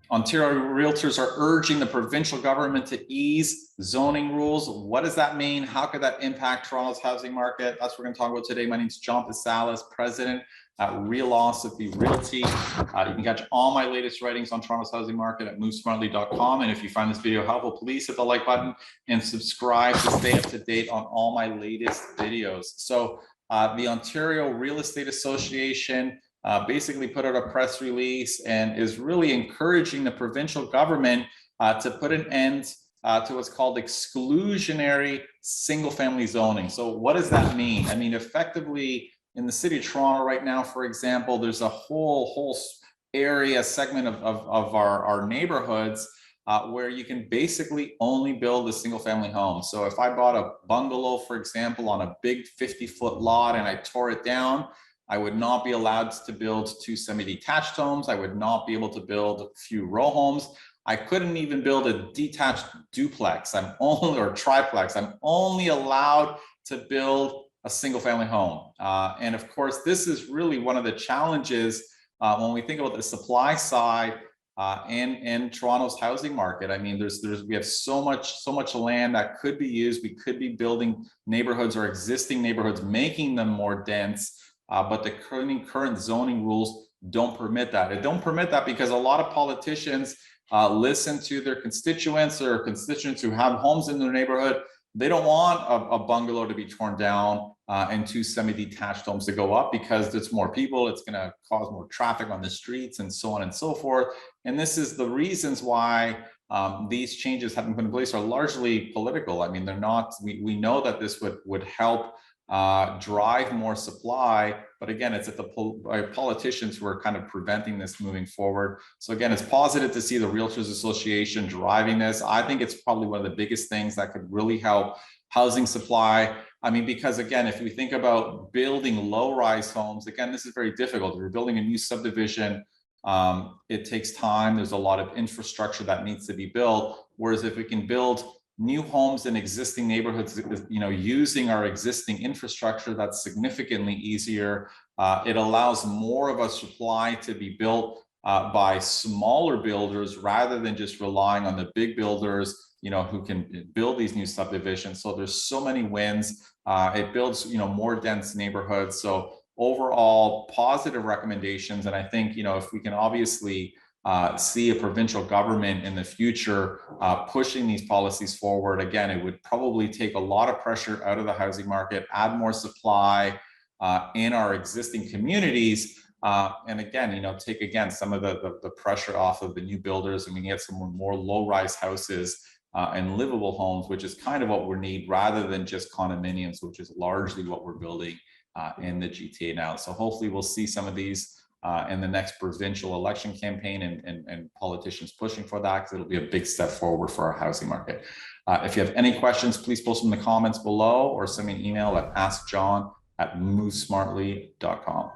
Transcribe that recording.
Ontario realtors are urging the provincial government to ease zoning rules. What does that mean? How could that impact Toronto's housing market? That's what we're going to talk about today. My name is John Pasalis, president at Realosophy Realty. You can catch all my latest writings on Toronto's housing market at movesmartly.com. And if you find this video helpful, please hit the like button and subscribe to stay up to date on all my latest videos. So the Ontario Real Estate Association basically put out a press release and is really encouraging the provincial government to put an end to what's called exclusionary single-family zoning. So what does that mean? I mean, effectively, in the city of Toronto right now, for example, there's a whole area segment of our neighborhoods where you can basically only build a single-family home. So if I bought a bungalow, for example, on a big 50-foot lot and I tore it down, I would not be allowed to build 2 semi-detached homes. I would not be able to build a few row homes. I couldn't even build a detached duplex. Or triplex. I'm only allowed to build a single family home. And of course, this is really one of the challenges when we think about the supply side and Toronto's housing market. I mean, we have so much land that could be used. We could be building neighborhoods or existing neighborhoods, making them more dense. But the current zoning rules don't permit that. It don't permit that because a lot of politicians listen to their constituents or constituents who have homes in their neighborhood. They don't want a bungalow to be torn down and 2 semi-detached homes to go up because there's more people. It's going to cause more traffic on the streets and so on and so forth. And this is the reasons why these changes haven't been in place are largely political. I mean, they're not. We know that this would help drive more supply, but again, it's at the politicians who are kind of preventing this moving forward. So again, it's positive to see the Realtors Association driving this. I think it's probably one of the biggest things that could really help housing supply. I mean, because again, if we think about building low-rise homes, again, this is very difficult. If you're building a new subdivision, it takes time. There's a lot of infrastructure that needs to be built. Whereas if we can build new homes in existing neighborhoods, using our existing infrastructure, that's significantly easier. It allows more of a supply to be built by smaller builders rather than just relying on the big builders, who can build these new subdivisions. So there's so many wins. It builds, more dense neighborhoods. So overall, positive recommendations. And I think, if we can obviously see a provincial government in the future pushing these policies forward, again, it would probably take a lot of pressure out of the housing market, add more supply in our existing communities, and again, take some of the pressure off of the new builders, and we can get some more low-rise houses and livable homes, which is kind of what we need, rather than just condominiums, which is largely what we're building in the GTA now. So hopefully we'll see some of these in the next provincial election campaign and politicians pushing for that, because it'll be a big step forward for our housing market. If you have any questions, please post them in the comments below or send me an email at askjohn@movesmartly.com.